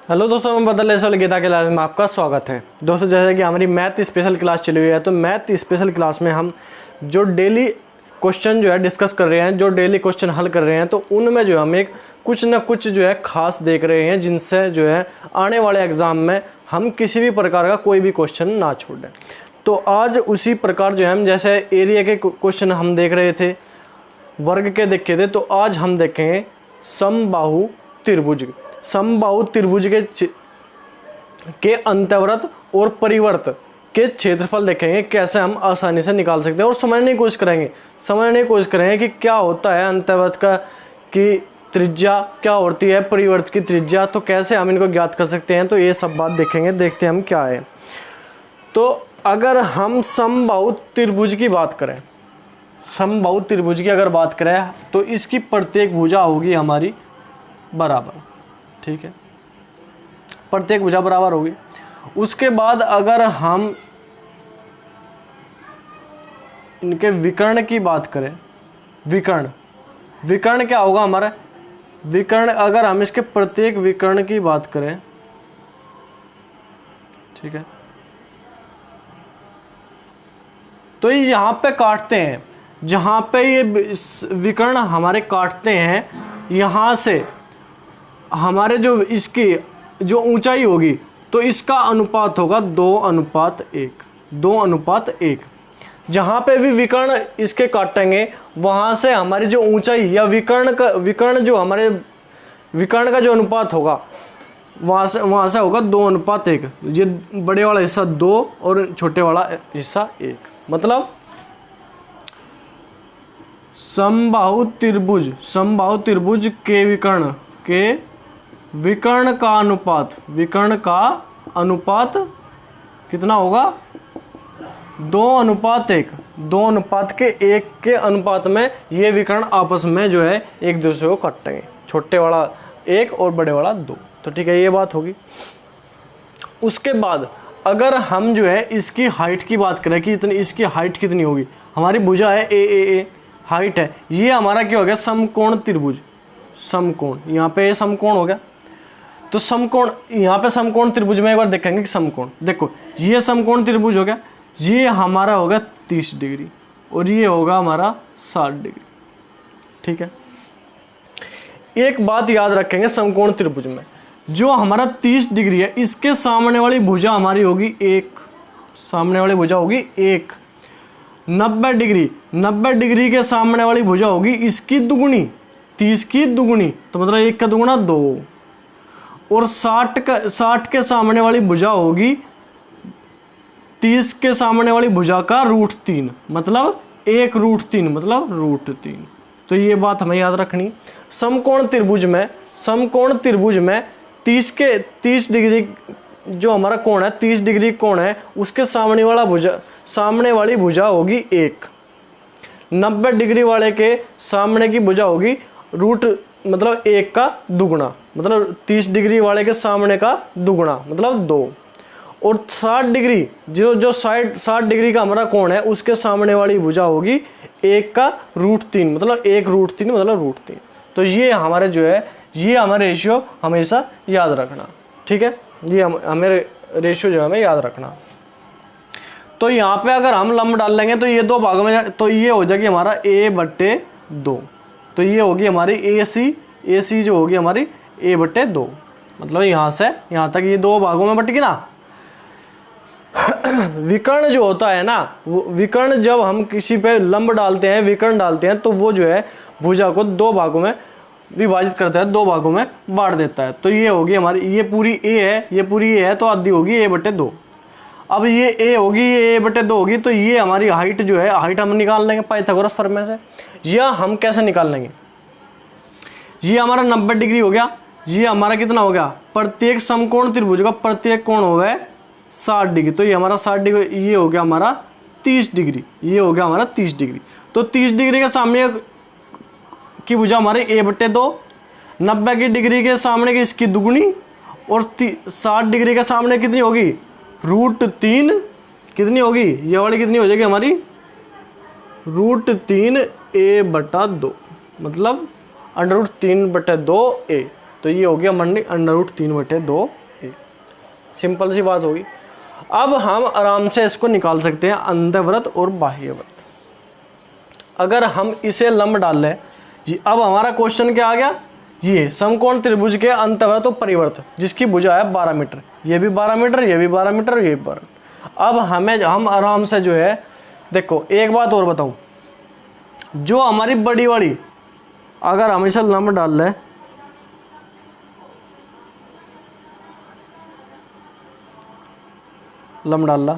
Hello दोस्तों, मैं बदल ऐसा गीता के क्लास में आपका स्वागत है। दोस्तों, जैसे कि हमारी मैथ स्पेशल क्लास चली हुई है, तो मैथ स्पेशल क्लास में हम जो डेली क्वेश्चन जो है डिस्कस कर रहे हैं, जो डेली क्वेश्चन हल कर रहे हैं, तो उनमें जो हम एक कुछ ना कुछ जो है खास देख रहे हैं, जिनसे जो है आने वाले एग्ज़ाम में हम किसी भी प्रकार का कोई भी क्वेश्चन ना छोड़ें। तो आज उसी प्रकार जो है हम जैसे एरिया के क्वेश्चन हम देख रहे थे, वर्ग के देखे थे, तो आज हम देखेंगे समबाहु त्रिभुज। समबाहु त्रिभुज के अंतर्वृत्त और परिवर्त के क्षेत्रफल देखेंगे, कैसे हम आसानी से निकाल सकते हैं और समझने की कोशिश करेंगे कि क्या होता है अंतर्वृत्त का की त्रिज्या, क्या होती है परिवर्त की त्रिज्या, तो कैसे हम इनको ज्ञात कर सकते हैं। तो ये सब बात देखेंगे, देखते हैं हम क्या है। तो अगर हम समबाहु त्रिभुज की बात करें, समबाहु त्रिभुज की अगर बात करें, तो इसकी प्रत्येक भुजा होगी हमारी बराबर, ठीक है, प्रत्येक भुजा बराबर होगी। उसके बाद अगर हम इनके विकर्ण की बात करें, विकर्ण क्या होगा हमारा विकर्ण, अगर हम इसके प्रत्येक विकर्ण की बात करें, ठीक है, तो ये यहां पे काटते हैं, जहां पे ये विकर्ण हमारे काटते हैं, यहां से हमारे जो इसकी जो ऊंचाई होगी, तो इसका अनुपात होगा 2:1। जहाँ पे भी विकर्ण इसके काटेंगे, वहाँ से हमारी जो ऊंचाई या विकर्ण जो हमारे विकर्ण का जो अनुपात होगा, वहाँ से होगा 2:1। ये बड़े वाला हिस्सा 2 और छोटे वाला हिस्सा 1। मतलब समबाहु त्रिभुज के विकर्ण का अनुपात कितना होगा? 2:1। 2:1 के अनुपात में ये विकर्ण आपस में जो है एक दूसरे को काटेंगे, छोटे वाला 1 और बड़े वाला 2। तो ठीक है, ये बात होगी। उसके बाद अगर हम जो है इसकी हाइट की बात करें कि इसकी हाइट कितनी होगी, हमारी भुजा है ए हाइट है, ये हमारा क्या हो गया? समकोण त्रिभुज। यहाँ पे समकोण हो गया, तो समकोण यहाँ पे समकोण त्रिभुज में एक बार देखेंगे कि समकोण, देखो ये समकोण त्रिभुज हो गया, ये हमारा होगा 30 डिग्री और ये होगा हमारा 60 डिग्री, ठीक है। एक बात याद रखेंगे, समकोण त्रिभुज में जो हमारा 30 डिग्री है, इसके सामने वाली भुजा हमारी होगी 1, 90 डिग्री के सामने वाली भुजा होगी इसकी दुगुनी, 30 की दुगुनी, तो मतलब 1 का दुगुना 2, और 60 के सामने वाली भुजा होगी 30 के सामने वाली भुजा का √3, मतलब 1√3, मतलब √3। तो ये बात हमें याद रखनी। समकोण त्रिभुज में 30 डिग्री जो हमारा कोण है, 30 डिग्री कोण है, उसके सामने वाली भुजा होगी 1। 90 डिग्री वाले के सामने की भुजा होगी मतलब 1 का दुगुना, मतलब 30 डिग्री वाले के सामने का दुगुना, मतलब 2। और 60 डिग्री जो 60 डिग्री का हमारा कोण है, उसके सामने वाली भुजा होगी 1 का √3, मतलब 1√3, मतलब √3। तो ये हमारे जो है, ये हमारे रेशियो हमेशा याद रखना, ठीक है, ये हमें रेशियो जो है हमें याद रखना। तो यहाँ पे अगर हम लंब डाल लेंगे, तो ये 2 भागों में, तो ये हो जाएगी हमारा a/2, तो ये होगी हमारी AC जो होगी हमारी a/2, मतलब यहाँ से यहाँ तक ये 2 भागों में बट गई ना। विकर्ण जो होता है ना, विकर्ण जब हम किसी पे लंब डालते हैं, विकर्ण डालते हैं, तो वो जो है भुजा को 2 भागों में विभाजित करता है, 2 भागों में बांट देता है। तो ये होगी हमारी, ये पूरी a है, तो आधी होगी a/2। अब ये a होगी, ये a/2 होगी, तो ये हमारी हाइट जो है, हाइट हम निकाल लेंगे पाइथागोरस फॉर्मूले से। या हम कैसे निकाल लेंगे? ये हमारा 90 डिग्री हो गया, ये हमारा कितना हो गया? प्रत्येक समकोण त्रिभुज का प्रत्येक कोण हो गया 60 डिग्री, तो ये हमारा 60 डिग्री, ये हो गया हमारा 30 डिग्री, ये हो गया हमारा 30 डिग्री। तो 30 डिग्री के सामने की भुजा हमारे a/2, 90 डिग्री के सामने की इसकी दुगुनी, और 60 डिग्री के सामने कितनी होगी? √3 कितनी होगी? ये वाली कितनी हो जाएगी हमारी? √3 a/2, मतलब √3/2a। तो ये हो गया हमारी √3/2a। सिंपल सी बात होगी। अब हम आराम से इसको निकाल सकते हैं अंतःवृत्त और बाह्यवृत्त। अगर हम इसे लंब डाल लें, अब हमारा क्वेश्चन क्या आ गया, ये समकोण त्रिभुज के अंतःवृत्त और परिवृत्त जिसकी भुजा है 12 मीटर, ये भी 12 मीटर, ये भी 12 मीटर, ये भी 12। अब हम आराम से जो है, देखो एक बात और बताऊं, जो हमारी बड़ी वाली, अगर हम इसे लंब डाल लें, लंब डाल ला,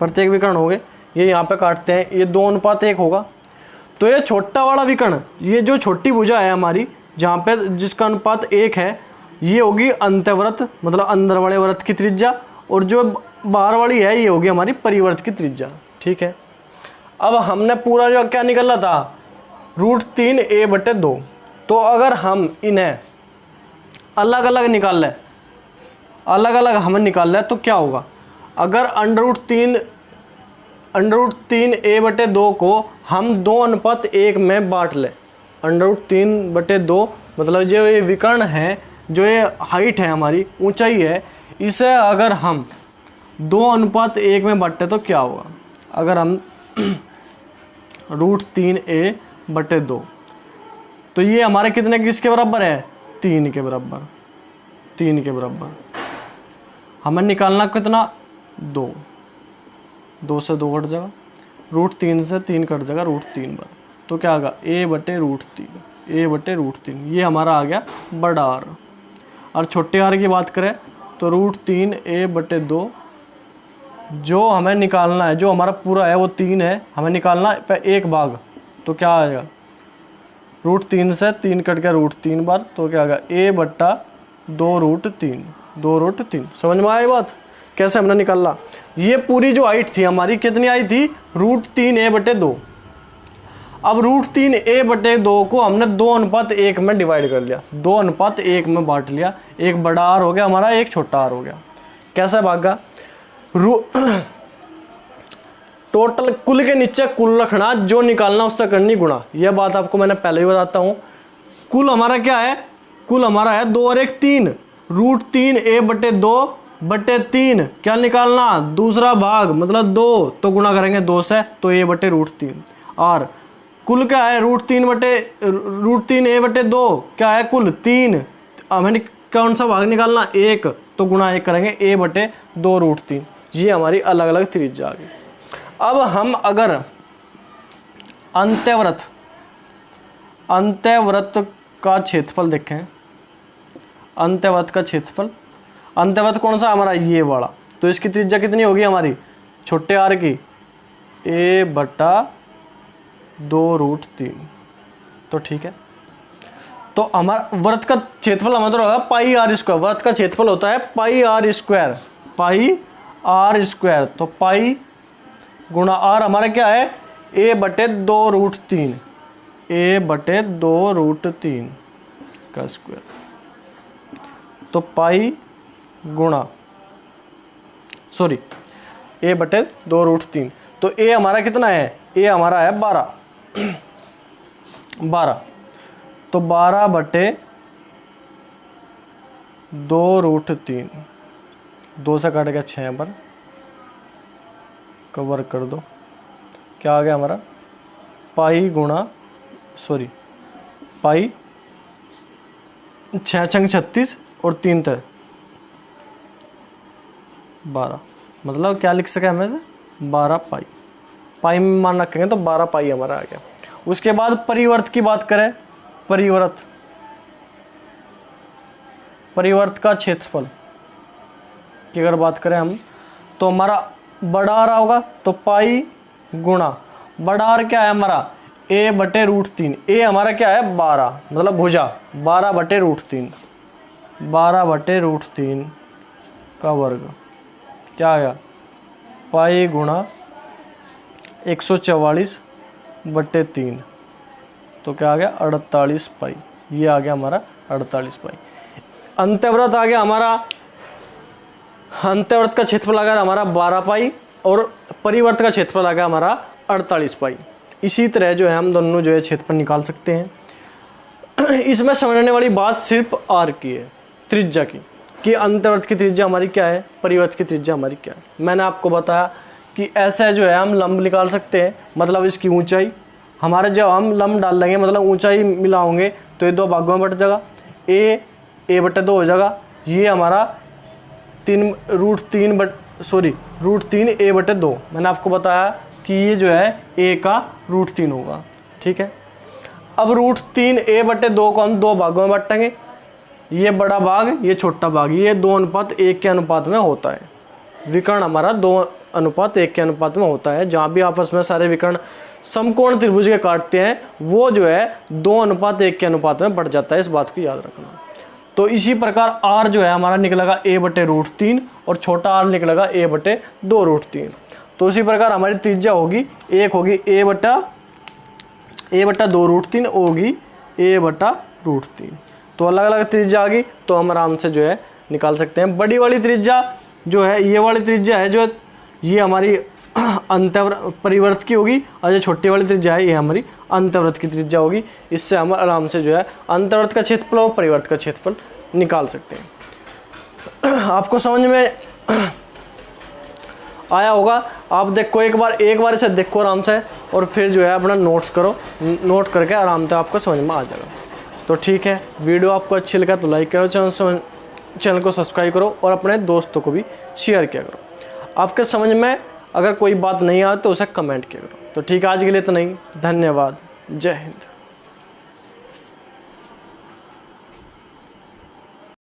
प्रत्येक विकर्ण हो गए, ये यहाँ पे काटते हैं, ये 2:1 होगा। तो ये छोटा वाला विकर्ण, ये जो छोटी भुजा है हमारी, जहाँ पे जिसका अनुपात 1 है, ये होगी अंतःवृत्त मतलब अंदर वाले वृत्त की त्रिज्या, और जो बाहर वाली है ये होगी हमारी परिवृत्त की त्रिज्या। ठीक है, अब हमने पूरा जो क्या निकला था, √3a/2। तो अगर हम इन्हें अलग अलग निकाल लें, अलग अलग हम निकाल लें तो क्या होगा, अगर √3a/2 को हम 2:1 में बांट लें, √3/2 मतलब जो ये विकर्ण है, जो ये हाइट है हमारी, ऊंचाई है, इसे अगर हम 2:1 में बांटे तो क्या होगा, अगर हम √3a/2, तो ये हमारे कितने किसके बराबर है, 3 के बराबर, 3 के बराबर। हमें निकालना कितना, 2, 2 से 2 कट जाएगा, √3 से 3 कट जाएगा, √3 बार, तो क्या आएगा a/√3, ये हमारा आ गया बड़ा आर। और छोटे आर की बात करें तो √3a/2, जो हमें निकालना है, जो हमारा पूरा है वो 3 है, हमें निकालना है एक भाग, तो क्या आएगा, √3 से 3 कट गया, √3 बार, तो क्या आएगा a/2√3, 2√3। समझ में आई बात, कैसे हमने निकाला। ये पूरी जो हाइट थी हमारी कितनी आई थी, √3a/2। अब √3a/2 को हमने 2:1 में डिवाइड कर लिया, 2:1 में बांट लिया, एक बड़ा आर हो गया हमारा, एक छोटा आर हो गया। कैसे भागा, टोटल कुल के नीचे कुल रखना, जो निकालना उससे करनी गुणा। यह बात आपको मैंने पहले ही बताता हूँ। कुल हमारा क्या है, कुल हमारा है 2 और 1 3, √3a/2/3 क्या निकालना, दूसरा भाग मतलब 2, तो गुणा करेंगे 2 से, तो a/√3। और कुल क्या है, √3a/2 क्या है, कुल 3, हमें कौन सा भाग निकालना, 1, तो गुणा 1 करेंगे a/2√3। ये हमारी अलग अलग त्रिज्या आ गई। अब हम अगर अंतःवृत्त का क्षेत्रफल देखें, अंतःवृत्त का क्षेत्रफल, अंतःवृत्त कौन सा हमारा, ये वाला, तो इसकी त्रिज्या कितनी होगी हमारी, छोटे आर की a/2√3। तो ठीक है, तो हमारा वृत्त का क्षेत्रफल हमारा तो होगा πr²। वृत्त का क्षेत्रफल होता है πr², तो पाई गुणा आर हमारा क्या है, a/2√3, a/2√3 का स्क्वायर, तो पाई गुणा a/2√3। तो a हमारा कितना है, a हमारा है 12, तो 12/2√3, 2 से काट गया 6 पर, कवर कर दो, क्या आ गया हमारा, पाई 6 छंग 36 और 3 तय 12, मतलब क्या लिख सके हमें से, 12 पाई में मान रखेंगे तो 12 पाई हमारा आ गया। उसके बाद परिवर्त की बात करें, परिवर्त का क्षेत्रफल की अगर बात करें हम, तो हमारा बड़ा आर होगा, तो पाई गुणा बड़ा आर क्या है हमारा, a/√3, a हमारा क्या है 12 मतलब भुजा, 12/√3, 12/√3 का वर्ग, क्या आया, पाई गुणा 144/3, तो क्या आ गया 48 पाई, ये आ गया हमारा 48 पाई। अंतःवृत्त आ गया हमारा अंत्यवृत्त का क्षेत्रफल आ गया हमारा 12 पाई और परिवर्त का क्षेत्रफल आ गया हमारा 48 पाई। इसी तरह जो है हम दोनों जो है क्षेत्रफल निकाल सकते हैं। इसमें समझने वाली बात सिर्फ आर की है, त्रिज्या की, कि अंत्यवृत्त की त्रिज्या हमारी क्या है, परिवर्त की त्रिज्या हमारी क्या है। मैंने आपको बताया कि ऐसे जो है हम लंब निकाल सकते हैं, मतलब इसकी ऊंचाई हमारे जब हम लंब डाल लेंगे मतलब ऊंचाई मिलाओगे तो ये 2 भागों में बट जाएगा, ए बटे 2 हो जाएगा। ये हमारा रूट तीन ए बटे 2। मैंने आपको बताया कि ये जो है ए का √3 होगा, ठीक है। अब √3 ए बटे 2 को हम 2 भागों में बांटेंगे, ये बड़ा भाग ये छोटा भाग, ये 2:1 के अनुपात में होता है। विकर्ण हमारा 2:1 के अनुपात में होता है। जहाँ भी आपस में सारे विकर्ण समकोण त्रिभुज के काटते हैं वो जो है 2:1 के अनुपात में बढ़ जाता है, इस बात को याद रखना। तो इसी प्रकार r जो है हमारा निकलेगा a बटे √3 और छोटा r निकलेगा a बटे 2√3। तो इसी प्रकार हमारी त्रिज्या होगी, एक होगी a बटा 2√3 होगी a बटा √3। तो अलग अलग त्रिज्या आ गई तो हम आराम से जो है निकाल सकते हैं। बड़ी वाली त्रिज्या जो है ये वाली त्रिज्या है, जो ये हमारी परिवर्त की होगी, और जो छोटी वाली त्रिज्या है ये हमारी अंतर्वृत्त की त्रिज्या होगी। इससे हम आराम से जो है अंतर्वृत्त का क्षेत्रफल और परिवर्त का क्षेत्रफल निकाल सकते हैं। आपको समझ में आया होगा। आप देखो एक बार इसे देखो आराम से और फिर जो है अपना नोट्स करो, नोट करके आराम से आपको समझ में आ जाएगा। तो ठीक है, वीडियो आपको अच्छी लगा तो लाइक करो, चैनल को सब्सक्राइब करो और अपने दोस्तों को भी शेयर किया करो। आपके समझ में अगर कोई बात नहीं आए तो उसे कमेंट किया करो। तो ठीक है, आज के लिए इतना ही। धन्यवाद। जय हिंद।